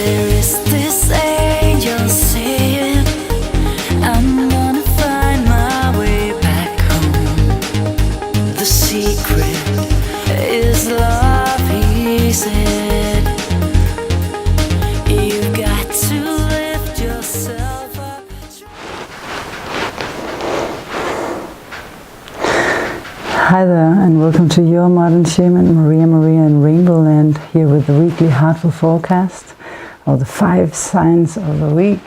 There is this angel saying, I'm gonna find my way back home. The secret is love, he said. You've got to lift yourself up. Hi there, and welcome to your modern shaman, Maria in RainbowLand, here with the weekly Heartful forecast of the 5 signs of the week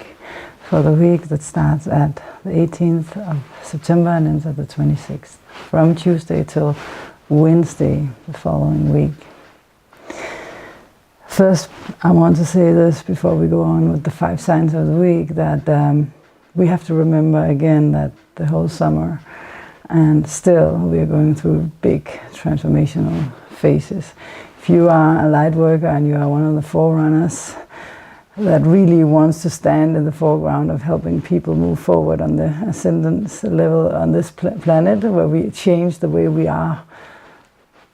for the week that starts at the 18th of September and ends at the 26th, from Tuesday till Wednesday the following week. First, I want to say this before we go on with the 5 signs of the week, that we have to remember again that the whole summer and still we are going through big transformational phases. If you are a light worker and you are one of the forerunners that really wants to stand in the foreground of helping people move forward on the ascendance level on this planet, where we change the way we are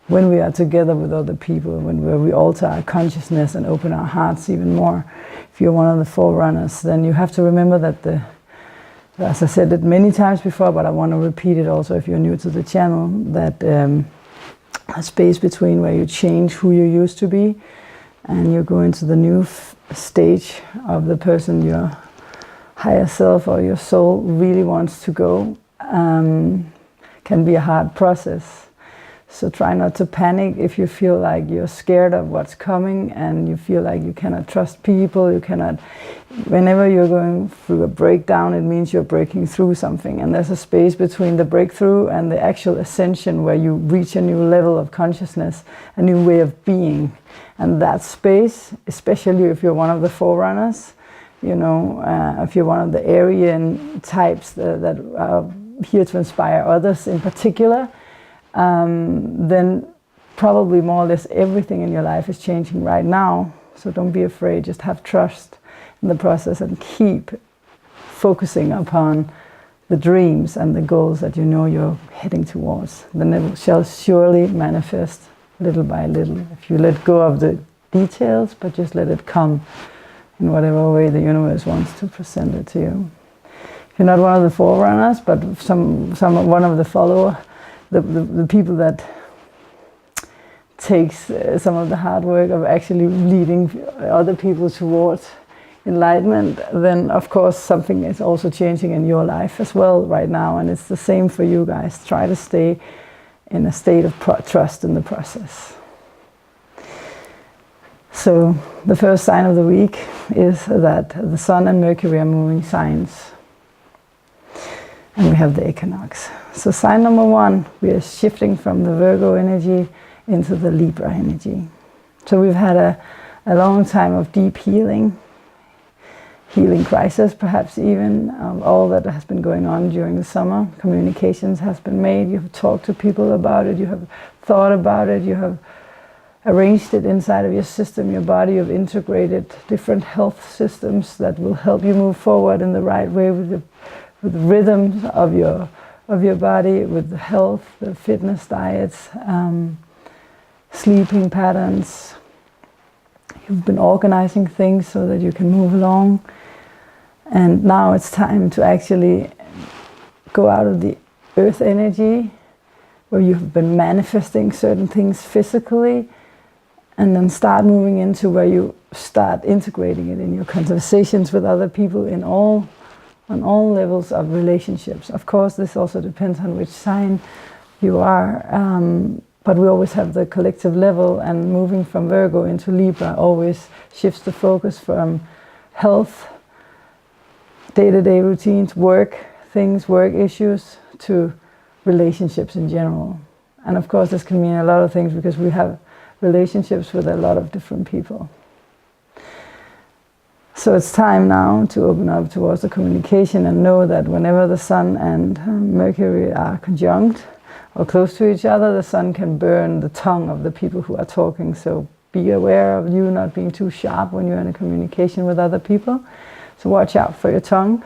when we are together with other people, where we alter our consciousness and open our hearts even more. If you're one of the forerunners, then you have to remember that as I said it many times before, but I want to repeat it also if you're new to the channel, that a space between where you change who you used to be and you go into the new stage of the person your higher self or your soul really wants to go, can be a hard process. So try not to panic if you feel like you're scared of what's coming and you feel like you cannot trust people, you cannot. Whenever you're going through a breakdown, it means you're breaking through something. And there's a space between the breakthrough and the actual ascension where you reach a new level of consciousness, a new way of being. And that space, especially if you're one of the forerunners, you know, if you're one of the Aryan types that are here to inspire others in particular, then probably more or less everything in your life is changing right now. So don't be afraid, just have trust in the process and keep focusing upon the dreams and the goals that you know you're heading towards. Then it shall surely manifest little by little if you let go of the details, but just let it come in whatever way the universe wants to present it to you. If you're not one of the forerunners, but one of the follower, the people that takes some of the hard work of actually leading other people towards enlightenment, then of course something is also changing in your life as well right now, and it's the same for you guys. Try to stay in a state of trust in the process. So the first sign of the week is that the Sun and Mercury are moving signs, and we have the equinox. So sign number 1, we are shifting from the Virgo energy into the Libra energy. So we've had a long time of deep healing crisis, perhaps even, all that has been going on during the summer. Communications has been made, you have talked to people about it, you have thought about it, you have arranged it inside of your system, your body, you've integrated different health systems that will help you move forward in the right way with the rhythms of your body, with the health, the fitness, diets, sleeping patterns. You've been organizing things so that you can move along. And now it's time to actually go out of the earth energy, where you've been manifesting certain things physically, and then start moving into where you start integrating it in your conversations with other people on all levels of relationships. Of course, this also depends on which sign you are, but we always have the collective level, and moving from Virgo into Libra always shifts the focus from health, day-to-day routines, work issues, to relationships in general. And of course, this can mean a lot of things because we have relationships with a lot of different people. So it's time now to open up towards the communication and know that whenever the Sun and Mercury are conjunct or close to each other, the Sun can burn the tongue of the people who are talking. So be aware of you not being too sharp when you're in a communication with other people. So watch out for your tongue.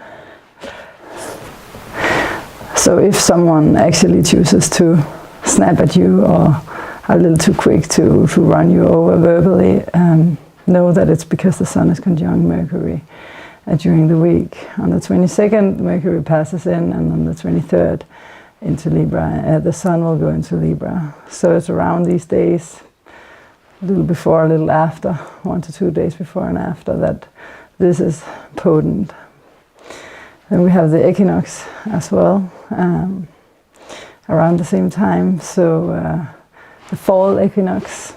So if someone actually chooses to snap at you or are a little too quick to run you over verbally, know that it's because the Sun is conjunct Mercury during the week. On the 22nd, Mercury passes in, and on the 23rd into Libra. The Sun will go into Libra. So it's around these days, a little before, a little after, 1 to 2 days before and after, that this is potent. Then we have the equinox as well, around the same time. So the fall equinox.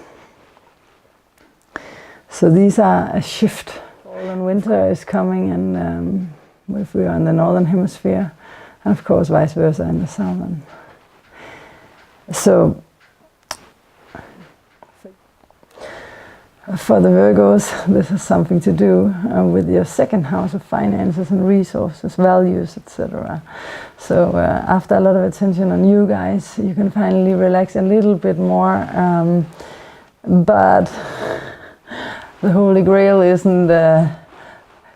So these are a shift. Fall and winter is coming, and if we are in the northern hemisphere, and of course vice versa in the southern. So for the Virgos, this has something to do with your second house of finances and resources, values, etc. So after a lot of attention on you guys, you can finally relax a little bit more. But the Holy Grail isn't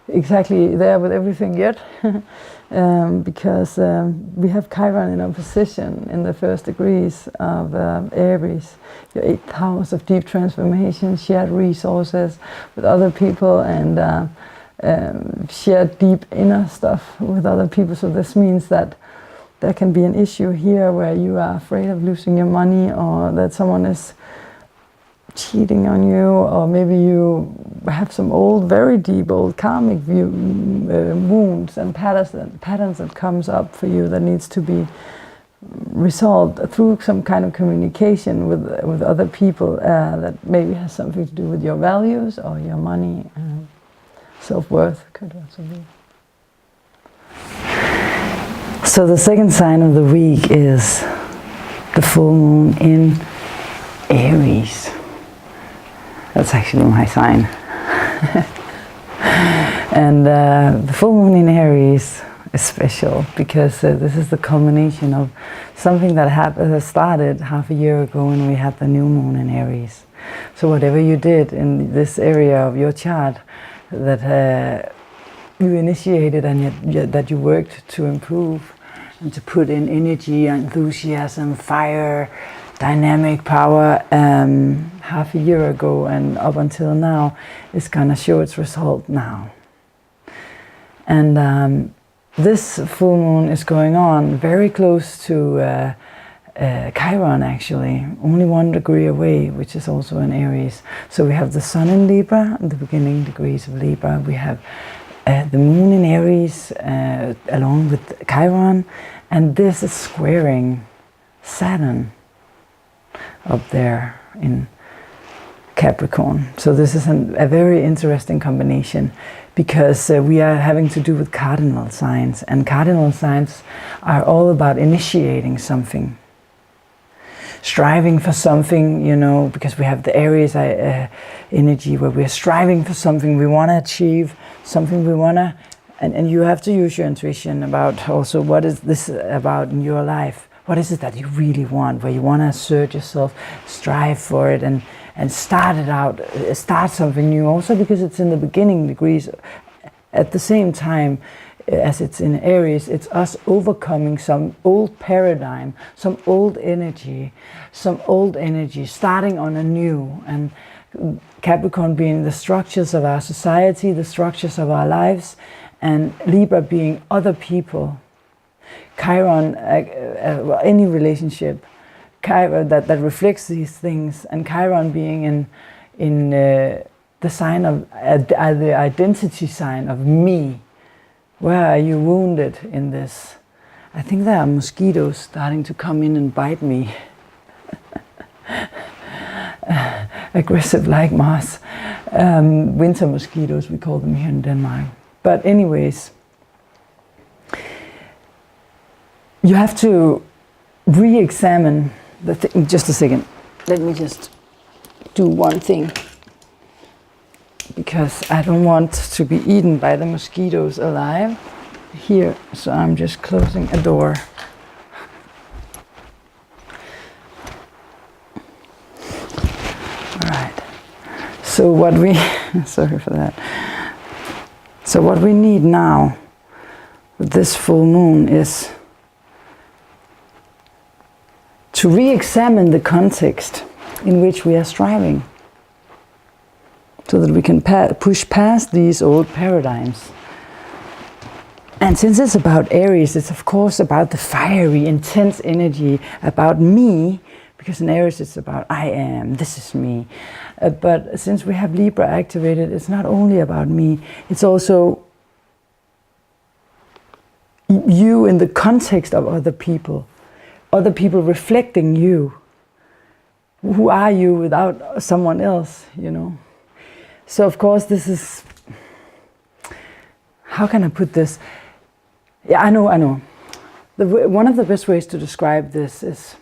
exactly there with everything yet. Because we have Chiron in opposition in the first degrees of Aries, your 8th house of deep transformation, shared resources with other people, and shared deep inner stuff with other people. So this means that there can be an issue here where you are afraid of losing your money, or that someone is cheating on you, or maybe you have some old, very deep, old karmic wounds and patterns that comes up for you that needs to be resolved through some kind of communication with other people that maybe has something to do with your values or your money. Self-worth could also be. So the second sign of the week is the full moon in Aries. That's actually my sign. And the full moon in Aries is special because this is the culmination of something that started half a year ago when we had the new moon in Aries. So whatever you did in this area of your chart that you initiated and that you worked to improve and to put in energy, enthusiasm, fire, dynamic power half a year ago and up until now is gonna show its result now. And this full moon is going on very close to Chiron, actually, only 1 degree away, which is also in Aries. So we have the Sun in Libra, the beginning degrees of Libra. We have the moon in Aries along with Chiron, and this is squaring Saturn up there in Capricorn. So this is a very interesting combination because we are having to do with cardinal signs, and cardinal signs are all about initiating something, striving for something, you know, because we have the Aries energy where we're striving for something, we want to achieve something, we want to, and you have to use your intuition about also what is this about in your life. What is it that you really want, where you want to assert yourself, strive for it, and start something new, also because it's in the beginning degrees. At the same time as it's in Aries, it's us overcoming some old paradigm, some old energy, starting on a new. And Capricorn being the structures of our society, the structures of our lives, and Libra being other people. Chiron, any relationship, Chiron that reflects these things, and Chiron being in the sign of the identity sign of me. Where are you wounded in this? I think there are mosquitoes starting to come in and bite me. Aggressive like Mars. Winter mosquitoes, we call them here in Denmark. But anyways, you have to re-examine the thing. Just a second. Let me just do one thing, because I don't want to be eaten by the mosquitoes alive here. So I'm just closing a door. All right. So what we, sorry for that. So what we need now with this full moon is to re-examine the context in which we are striving. so that we can push past these old paradigms. And since it's about Aries, it's of course about the fiery, intense energy, about me, because in Aries it's about I am, this is me. But since we have Libra activated, it's not only about me, it's also you in the context of other people reflecting you. Who are you without someone else, you know? So of course this is, how can I put this? Yeah, I know. One of the best ways to describe this is,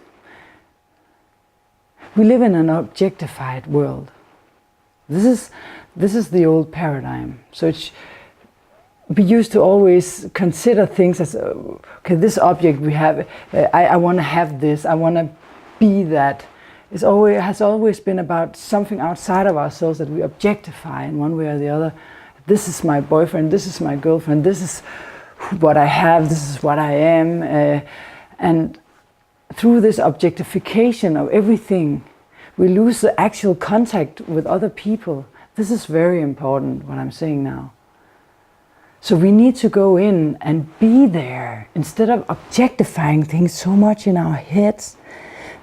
we live in an objectified world. This is the old paradigm. So we used to always consider things as, okay, this object we have, I want to have this, I want to be that. It has always been about something outside of ourselves that we objectify in one way or the other. This is my boyfriend, this is my girlfriend, this is what I have, this is what I am. And through this objectification of everything, we lose the actual contact with other people. This is very important, what I'm saying now. So we need to go in and be there, instead of objectifying things so much in our heads.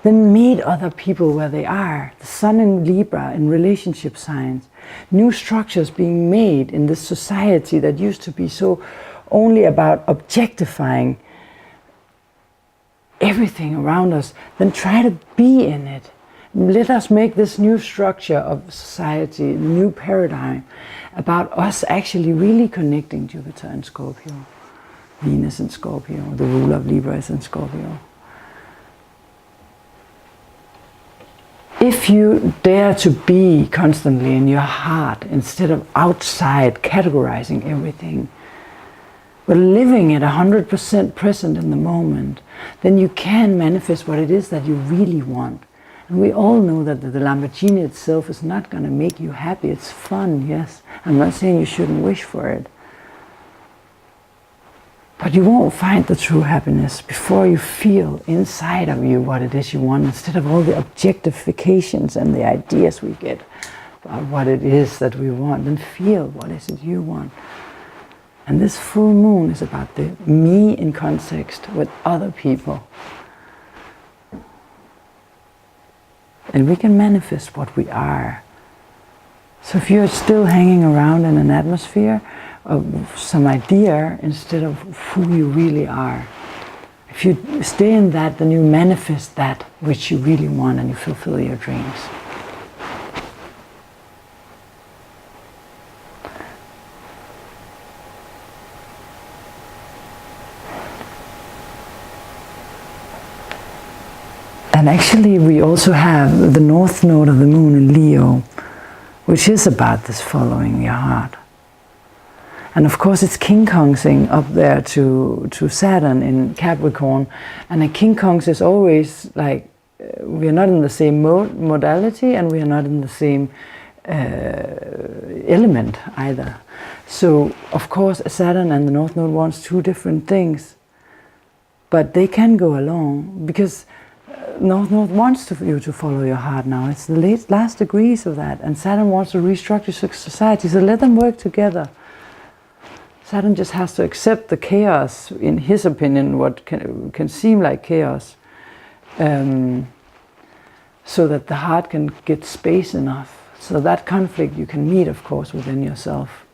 Then meet other people where they are. The Sun in Libra, in relationship signs. New structures being made in this society that used to be so only about objectifying everything around us. Then try to be in it. Let us make this new structure of society, new paradigm, about us actually really connecting Jupiter and Scorpio, Venus and Scorpio, the ruler of Libra is in Scorpio. If you dare to be constantly in your heart instead of outside categorizing everything, but living at 100% present in the moment, then you can manifest what it is that you really want. And we all know that the Lamborghini itself is not going to make you happy. It's fun, yes. I'm not saying you shouldn't wish for it. But you won't find the true happiness before you feel inside of you what it is you want, instead of all the objectifications and the ideas we get about what it is that we want. Then feel what is it you want. And this full moon is about the me in context with other people. And we can manifest what we are. So if you're still hanging around in an atmosphere of some idea instead of who you really are, if you stay in that, then you manifest that which you really want and you fulfill your dreams. And actually we also have the north node of the moon in Leo, which is about this following your heart. And of course it's King Kongsing up there to Saturn in Capricorn. And a King Kongs is always like, we are not in the same modality, and we are not in the same element either. So of course Saturn and the north node wants two different things. But they can go along, because North Node wants you to follow your heart now. It's the last degrees of that. And Saturn wants to restructure society, so let them work together. Saturn just has to accept the chaos, in his opinion, what can seem like chaos, so that the heart can get space enough. So that conflict you can meet, of course, within yourself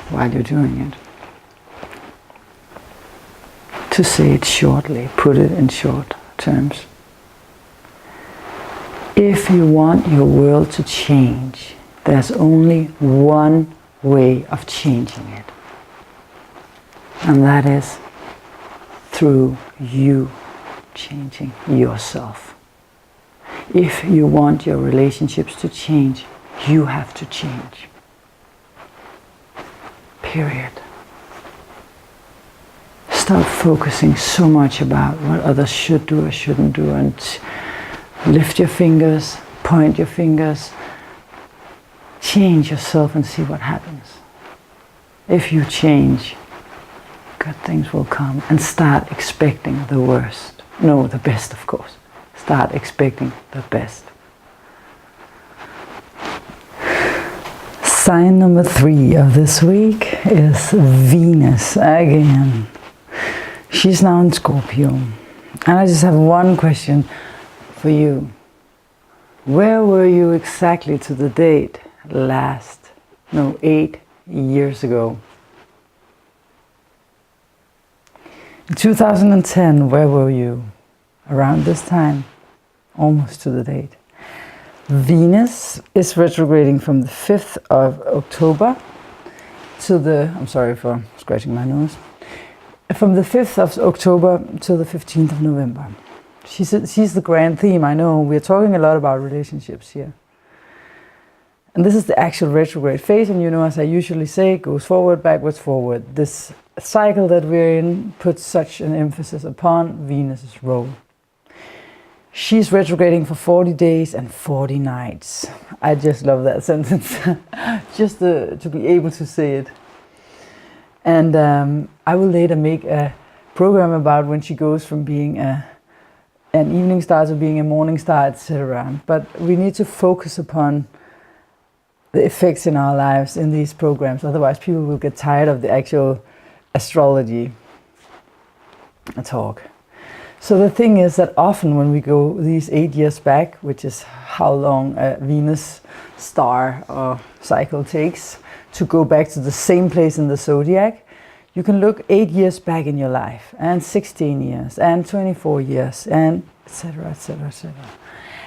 while you're doing it. To say it shortly, put it in short terms. If you want your world to change, there's only one way of changing it. And that is through you changing yourself. If you want your relationships to change, you have to change. Period. Stop focusing so much about what others should do or shouldn't do, and lift your fingers, point your fingers, change yourself and see what happens. If you change, good things will come, and start expecting the worst. No, the best, of course. Start expecting the best. Sign number 3 of this week is Venus again. She's now in Scorpio. And I just have one question for you. Where were you exactly to the date 8 years ago? In 2010, where were you? Around this time, almost to the date. Venus is retrograding from the 5th of October to the, I'm sorry for scratching my nose, from the 5th of October to the 15th of November. She's the grand theme, I know. We're talking a lot about relationships here. And this is the actual retrograde phase, and you know, as I usually say, it goes forward, backwards, forward. This cycle that we're in puts such an emphasis upon Venus's role. She's retrograding for 40 days and 40 nights. I just love that sentence, just to be able to say it. And I will later make a program about when she goes from being an evening star to being a morning star, etc. But we need to focus upon the effects in our lives in these programs. Otherwise, people will get tired of the actual astrology talk. So the thing is that often when we go these 8 years back, which is how long a Venus star or cycle takes to go back to the same place in the zodiac, you can look 8 years back in your life, and 16 years, and 24 years, and etc., etc., etc.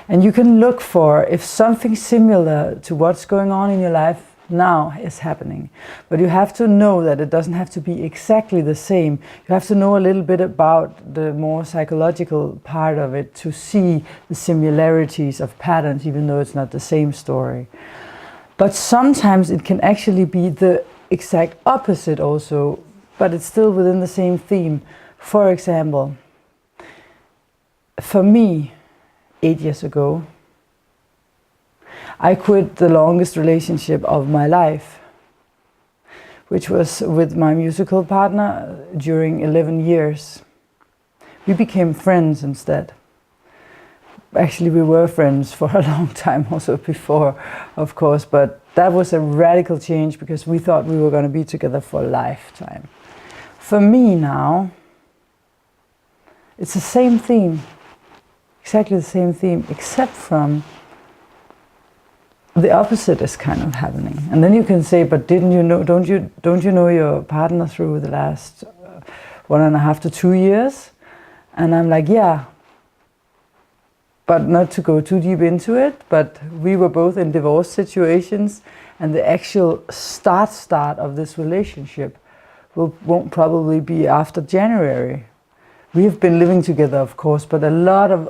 And you can look for if something similar to what's going on in your life now is happening. But you have to know that it doesn't have to be exactly the same. You have to know a little bit about the more psychological part of it to see the similarities of patterns, even though it's not the same story. But sometimes it can actually be the exact opposite also, but it's still within the same theme. For example, for me, 8 years ago, I quit the longest relationship of my life, which was with my musical partner during 11 years. We became friends instead. Actually, we were friends for a long time also before, of course, but that was a radical change because we thought we were going to be together for a lifetime. For me now, it's the same theme, exactly the same theme, except from the opposite is kind of happening. And then you can say, but didn't you know, don't you know your partner through the last 1.5 to 2 years? And I'm like, yeah, but not to go too deep into it, but we were both in divorce situations, and the actual start of this relationship won't probably be after January. We have been living together, of course, but a lot of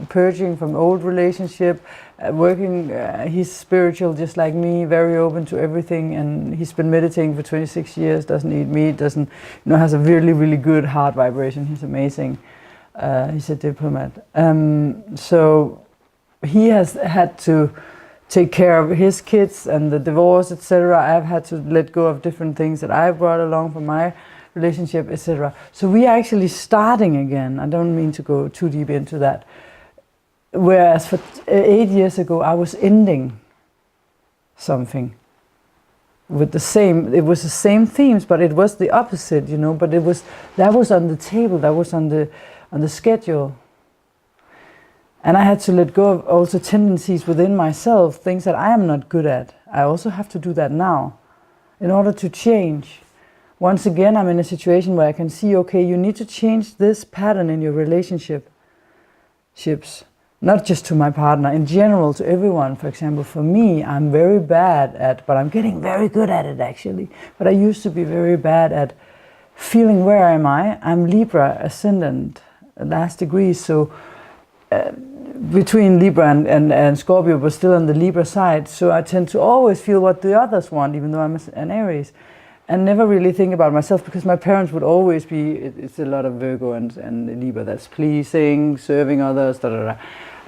purging from old relationship, working, he's spiritual just like me, very open to everything, and he's been meditating for 26 years, doesn't eat meat, doesn't, has a really, really good heart vibration. He's amazing. He's a diplomat. So he has had to take care of his kids and the divorce, etc. I've had to let go of different things that I brought along from my relationship, etc. So we are actually starting again. I don't mean to go too deep into that. Whereas for 8 years ago, I was ending something with the same. It was the same themes, but it was the opposite, But that was on the table. That was on the schedule. And I had to let go of also tendencies within myself, things that I am not good at. I also have to do that now in order to change. Once again, I'm in a situation where I can see, okay, you need to change this pattern in your relationships, not just to my partner, in general, to everyone. For example, for me, I'm very bad at, but I'm getting very good at it actually, but I used to be very bad at feeling where am I? I'm Libra ascendant, last degree, so between Libra and Scorpio, but still on the Libra side, so I tend to always feel what the others want, even though I'm an Aries. And never really think about myself, because my parents would always be, it's a lot of Virgo and Libra, that's pleasing, serving others, da da da.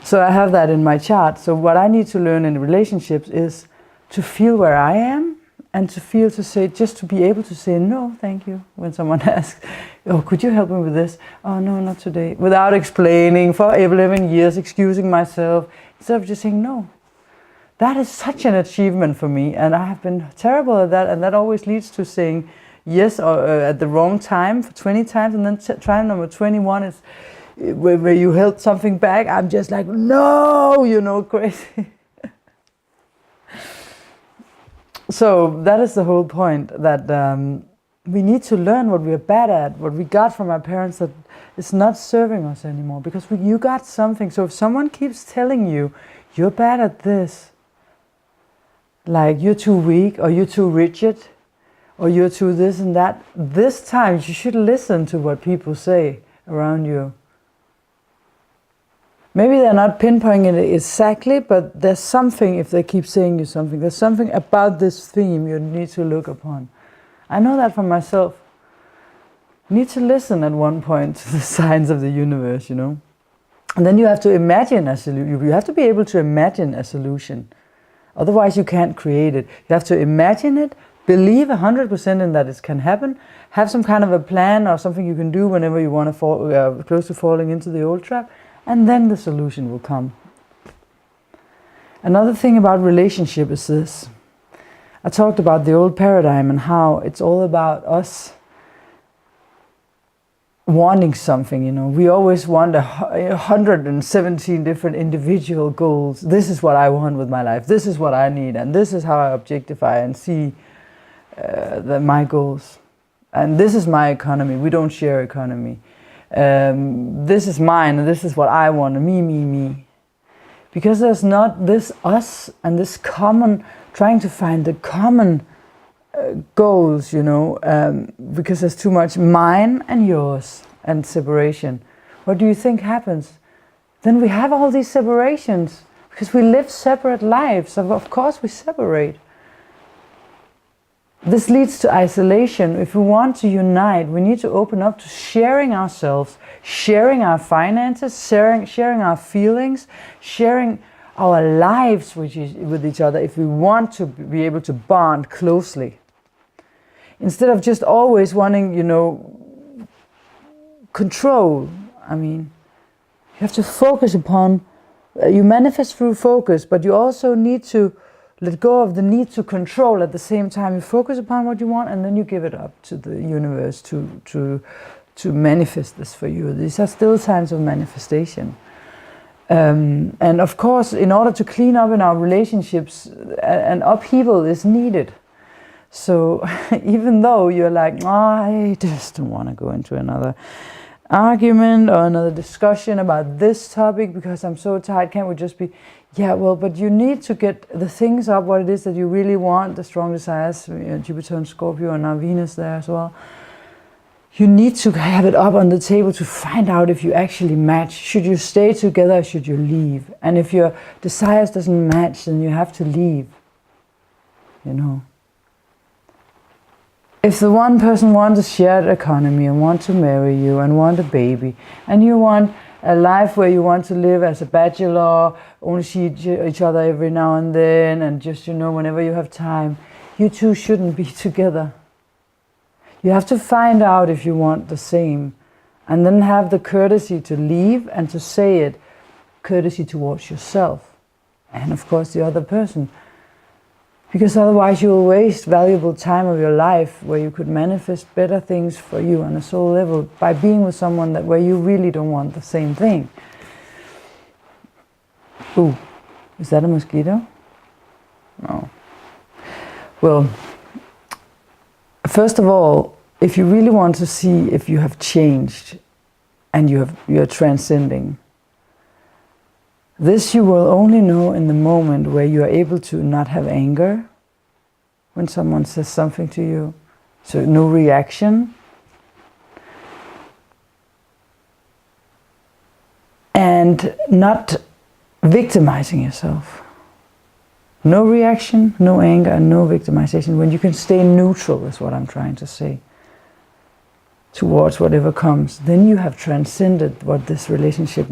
So I have that in my chart. So what I need to learn in relationships is to feel where I am, and just to be able to say no, thank you, when someone asks, oh, could you help me with this? Oh, no, not today. Without explaining for 11 years, excusing myself, instead of just saying no. That is such an achievement for me, and I have been terrible at that, and that always leads to saying yes or at the wrong time for 20 times, and then try number 21 is where you held something back. I'm just like, no, you know, crazy. So that is the whole point, that we need to learn what we are bad at, what we got from our parents that is not serving us anymore, because you got something. So if someone keeps telling you, you're bad at this, like you're too weak, or you're too rigid, or you're too this and that, this time you should listen to what people say around you. Maybe they're not pinpointing it exactly, but there's something, if they keep saying you something, there's something about this theme you need to look upon. I know that for myself. You need to listen at one point to the signs of the universe, you know. And then you have to imagine a solution. You have to be able to imagine a solution. Otherwise you can't create it. You have to imagine it, believe 100% in that it can happen, have some kind of a plan or something you can do whenever you want to fall close to falling into the old trap, and then the solution will come. Another thing about relationship is this. I talked about the old paradigm and how it's all about us wanting something, you know. We always want 117 different individual goals. This is what I want with my life. This is what I need. And this is how I objectify and see my goals. And this is my economy. We don't share economy. This is mine, and this is what I want, me. Because there's not this us and this common, trying to find the common goals, you know, because there's too much mine and yours and separation. What do you think happens? Then we have all these separations because we live separate lives, so of course we separate. This leads to isolation. If we want to unite, we need to open up to sharing ourselves, sharing our finances, sharing our feelings, sharing our lives with each other if we want to be able to bond closely. Instead of just always wanting, you know, control. I mean, you have to focus upon, you manifest through focus, but you also need to let go of the need to control at the same time. You focus upon what you want, and then you give it up to the universe to manifest this for you. These are still signs of manifestation. And of course, in order to clean up in our relationships, an upheaval is needed. So even though you're like, oh, I just don't want to go into another argument or another discussion about this topic because I'm so tired, can't we just be, yeah, well, but you need to get the things up, what it is that you really want, the strong desires, Jupiter and Scorpio and now Venus there as well. You need to have it up on the table to find out if you actually match. Should you stay together or should you leave? And if your desires doesn't match, then you have to leave, you know. If the one person wants a shared economy and want to marry you and want a baby, and you want a life where you want to live as a bachelor, only see each other every now and then, and just, you know, whenever you have time, you two shouldn't be together. You have to find out if you want the same, and then have the courtesy to leave and to say it, courtesy towards yourself, and of course the other person. Because otherwise you will waste valuable time of your life where you could manifest better things for you on a soul level by being with someone where you really don't want the same thing. Ooh, is that a mosquito? No. Well, first of all, if you really want to see if you have changed and you're transcending, this you will only know in the moment where you are able to not have anger when someone says something to you. So no reaction. And not victimizing yourself. No reaction, no anger, and no victimization. When you can stay neutral is what I'm trying to say. Towards whatever comes. Then you have transcended what this relationship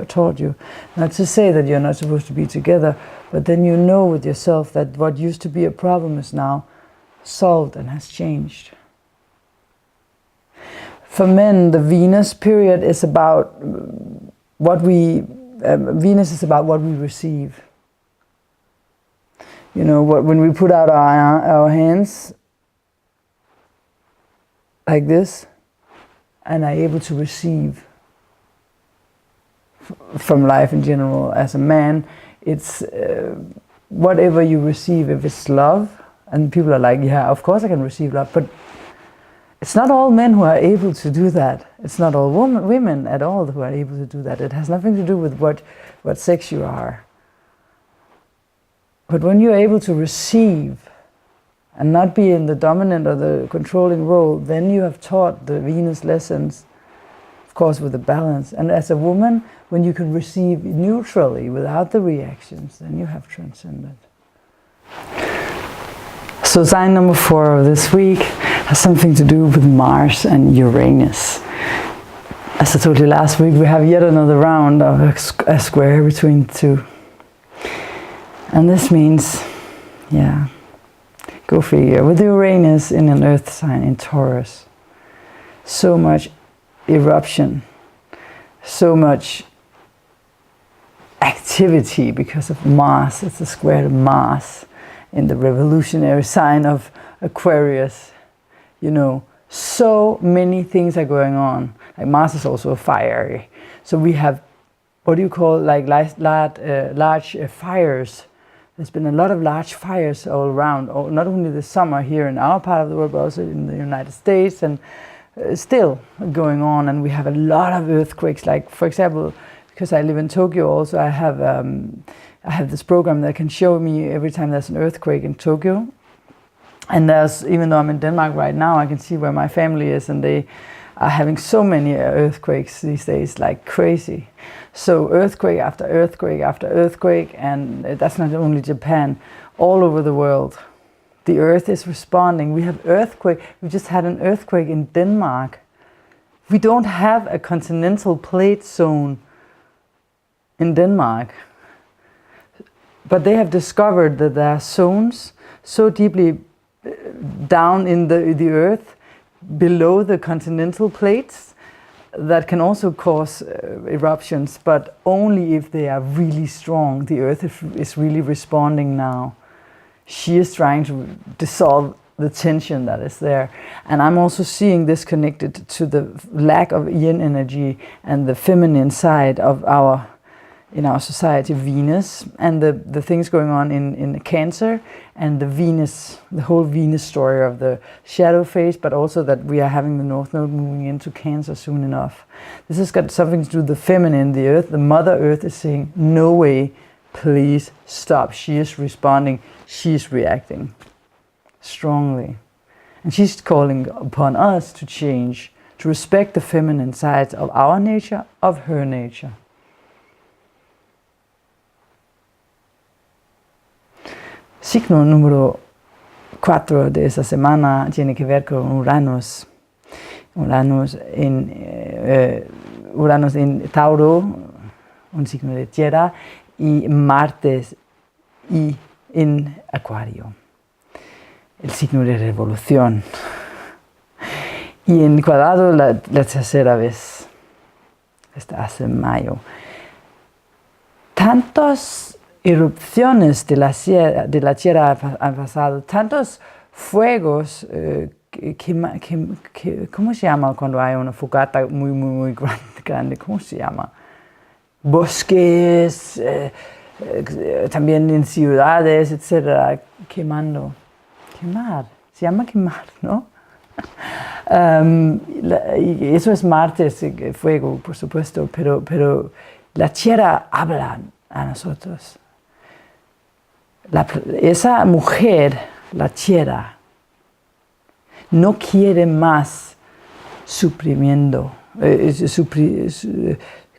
taught you. Not to say that you're not supposed to be together, but then you know with yourself that what used to be a problem is now solved and has changed. For men, the Venus period is about what we, Venus is about what we receive. You know, when we put out our hands like this and are able to receive from life in general. As a man, it's whatever you receive, if it's love, and people are like, yeah, of course I can receive love, but it's not all men who are able to do that. It's not all women at all who are able to do that. It has nothing to do with what sex you are. But when you're able to receive and not be in the dominant or the controlling role, then you have taught the Venus lessons, of course, with the balance. And as a woman, when you can receive neutrally without the reactions, then you have transcended. So sign number 4 of this week has something to do with Mars and Uranus. As I told you last week, we have yet another round of a square between the two. And this means, yeah, go figure, with Uranus in an earth sign in Taurus, so much eruption, so much activity because of Mars. It's a square to Mars in the revolutionary sign of Aquarius. You know, so many things are going on. Like Mars is also a fire. So we have, what do you call, like large fires. There's been a lot of large fires all around, not only this summer here in our part of the world, but also in the United States, and still going on. And we have a lot of earthquakes. Like, for example, because I live in Tokyo also, I have this program that can show me every time there's an earthquake in Tokyo. And there's, even though I'm in Denmark right now, I can see where my family is, and they are having so many earthquakes these days, like crazy. So earthquake after earthquake after earthquake, and that's not only Japan, all over the world. The earth is responding. We have earthquake. We just had an earthquake in Denmark. We don't have a continental plate zone in Denmark. But they have discovered that there are zones so deeply down in the earth, below the continental plates, that can also cause eruptions, but only if they are really strong. The earth is really responding now. She is trying to dissolve the tension that is there. And I'm also seeing this connected to the lack of yin energy and the feminine side of in our society, Venus, and the things going on in Cancer, and the Venus, the whole Venus story of the shadow phase, but also that we are having the North Node moving into Cancer soon enough. This has got something to do with the feminine, the earth. The Mother Earth is saying, no way, please stop. She is responding, she is reacting strongly. And she's calling upon us to change, to respect the feminine sides of our nature, of her nature. Signo número 4 de esa semana tiene que ver con Uranus. Uranus en Tauro, un signo de tierra, y Marte y en Acuario, el signo de revolución. Y en cuadrado la tercera vez, hasta hace mayo. Tantos erupciones de la Tierra han pasado, tantos fuegos, ¿cómo se llama cuando hay una fogata muy grande? ¿Cómo se llama? Bosques, también en ciudades, etcétera, quemando. Quemar, se llama quemar, ¿no? Y eso es Marte, es fuego, por supuesto, pero la Tierra habla a nosotros. Esa mujer, la Tierra, no quiere más suprimiendo,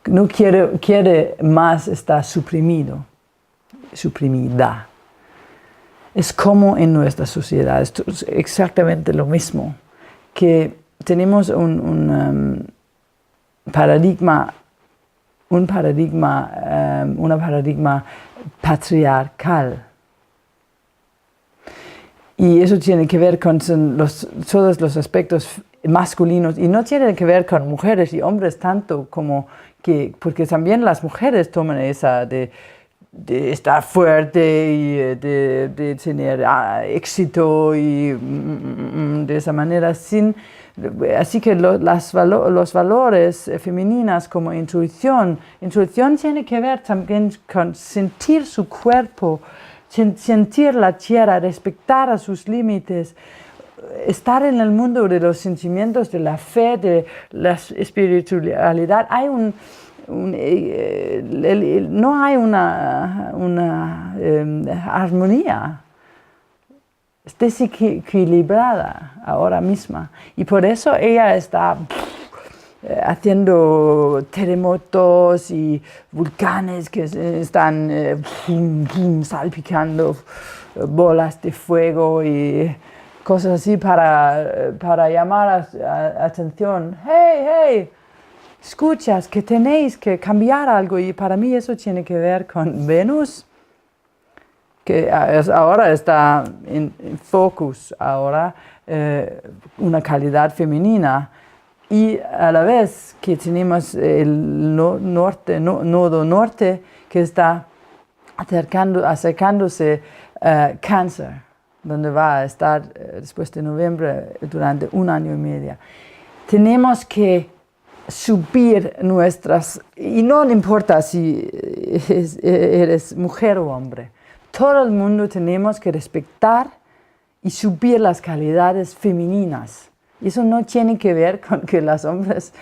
no quiere más estar suprimida. Es como en nuestra sociedad, es exactamente lo mismo, que tenemos un paradigma patriarcal. Y eso tiene que ver con todos los aspectos masculinos, y no tiene que ver con mujeres y hombres tanto como que, porque también las mujeres toman esa de de estar fuerte y de tener éxito y de esa manera. Así que los valores femeninas como intuición tiene que ver también con sentir su cuerpo, sentir la tierra, respetar a sus límites, estar en el mundo de los sentimientos, de la fe, de la espiritualidad. Hay no hay una armonía. Es desequilibrada ahora misma. Y por eso ella está haciendo terremotos y volcanes que están salpicando bolas de fuego y cosas así para llamar atención. ¡Hey! Escuchas que tenéis que cambiar algo, y para mí eso tiene que ver con Venus, que ahora está en focus, ahora una calidad femenina, y a la vez que tenemos el nodo norte que está acercándose Cáncer, donde va a estar después de noviembre durante 1 año y medio. Tenemos que subir y no importa si eres mujer o hombre, todo el mundo tenemos que respetar y subir las calidades femeninas. Y eso no tiene que ver con que los hombres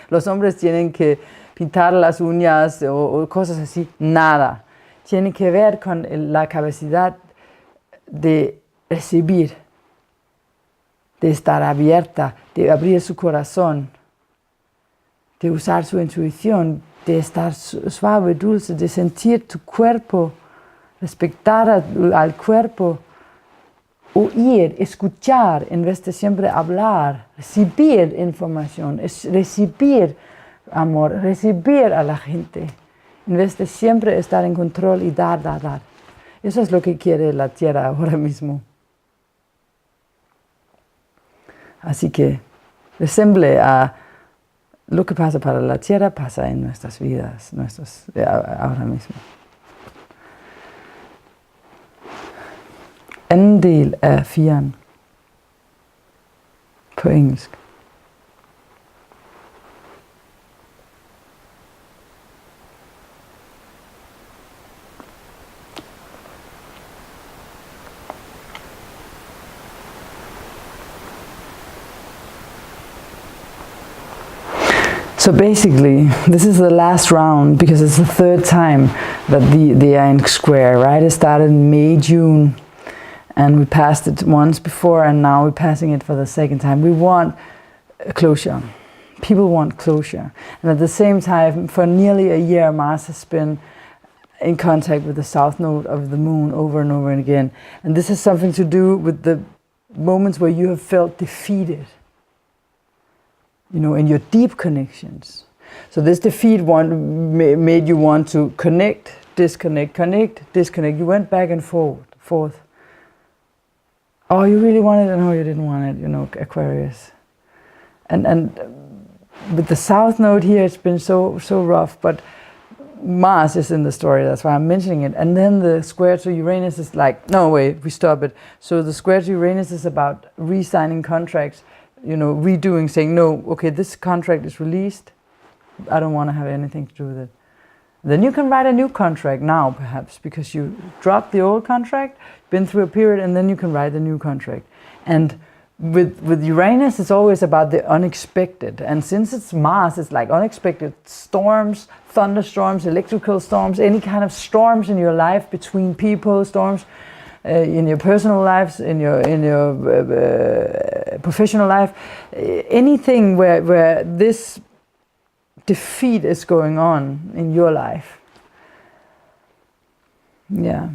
tienen que pintar las uñas o cosas así, nada. Tiene que ver con la capacidad de recibir, de estar abierta, de abrir su corazón, de usar su intuición, de estar suave, dulce, de sentir tu cuerpo, respetar al cuerpo, oír, escuchar en vez de siempre hablar, recibir información, recibir amor, recibir a la gente, en vez de siempre estar en control y dar. Eso es lo que quiere la Tierra ahora mismo. Así que resemble a lo que pasa para la Tierra, pasa en nuestras vidas, ahora mismo. En del af 4 på engelsk. So basically, this is the last round because it's the 3rd time that they are in square, right? It started in May, June, and we passed it once before, and now we're passing it for the 2nd time. We want closure. People want closure. And at the same time, for nearly a year, Mars has been in contact with the south node of the moon over and over and again. And this has something to do with the moments where you have felt defeated, in your deep connections. So this defeat made you want to connect, disconnect, connect, disconnect. You went back and forth. Oh, you really wanted it? No, you didn't want it, Aquarius. And with the south node here, it's been so rough, but Mars is in the story, that's why I'm mentioning it. And then the square to Uranus is like, no, wait, we stop it. So the square to Uranus is about re-signing contracts, redoing, saying, no, okay, this contract is released. I don't want to have anything to do with it. Then you can write a new contract now, perhaps, because you dropped the old contract, been through a period, and then you can write a new contract. And with Uranus, it's always about the unexpected. And since it's Mars, it's like unexpected storms, thunderstorms, electrical storms, any kind of storms in your life between people, storms in your personal lives, in your professional life, anything where this defeat is going on in your life. Yeah.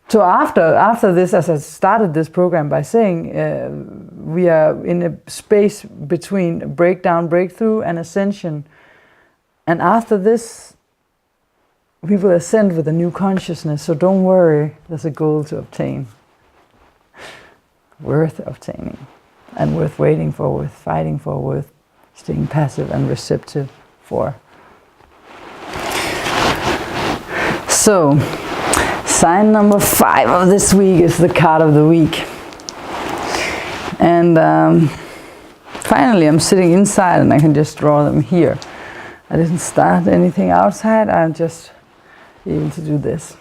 So after this, as I started this program by saying, we are in a space between breakdown, breakthrough, and ascension. And after this, we will ascend with a new consciousness. So don't worry, there's a goal to obtain. Worth obtaining, and worth waiting for, worth fighting for, worth staying passive and receptive for. So, sign number 5 of this week is the card of the week. And finally, I'm sitting inside and I can just draw them here. I didn't start anything outside, I'm just able to do this.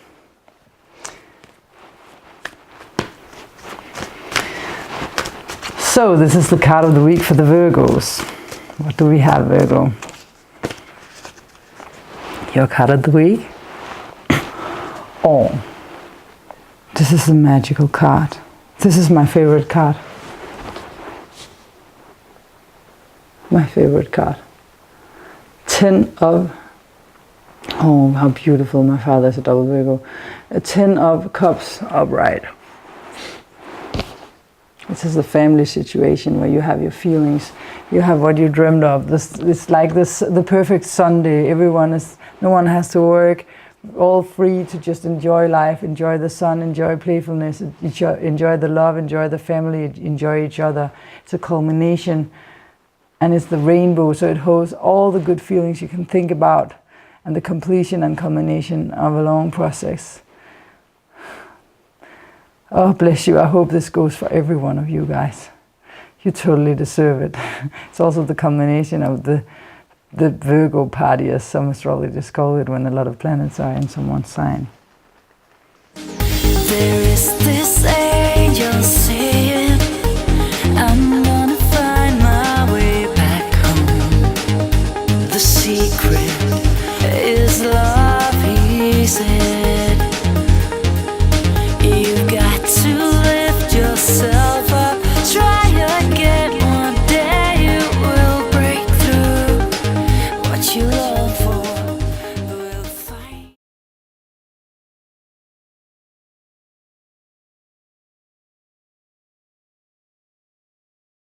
So, this is the card of the week for the Virgos. What do we have, Virgo? Your card of the week? Oh, this is a magical card. This is my favorite card. My favorite card. 10 of, oh, how beautiful. My father is a double Virgo. A 10 of cups upright. This is a family situation where you have your feelings, you have what you dreamed of. It's like this, the perfect Sunday. No one has to work, all free to just enjoy life, enjoy the sun, enjoy playfulness, enjoy the love, enjoy the family, enjoy each other. It's a culmination, and it's the rainbow, so it holds all the good feelings you can think about, and the completion and culmination of a long process. Oh, bless you. I hope this goes for every one of you guys. You totally deserve it. It's also the culmination of the Virgo party, as some astrologers call it, when a lot of planets are in someone's sign. There is this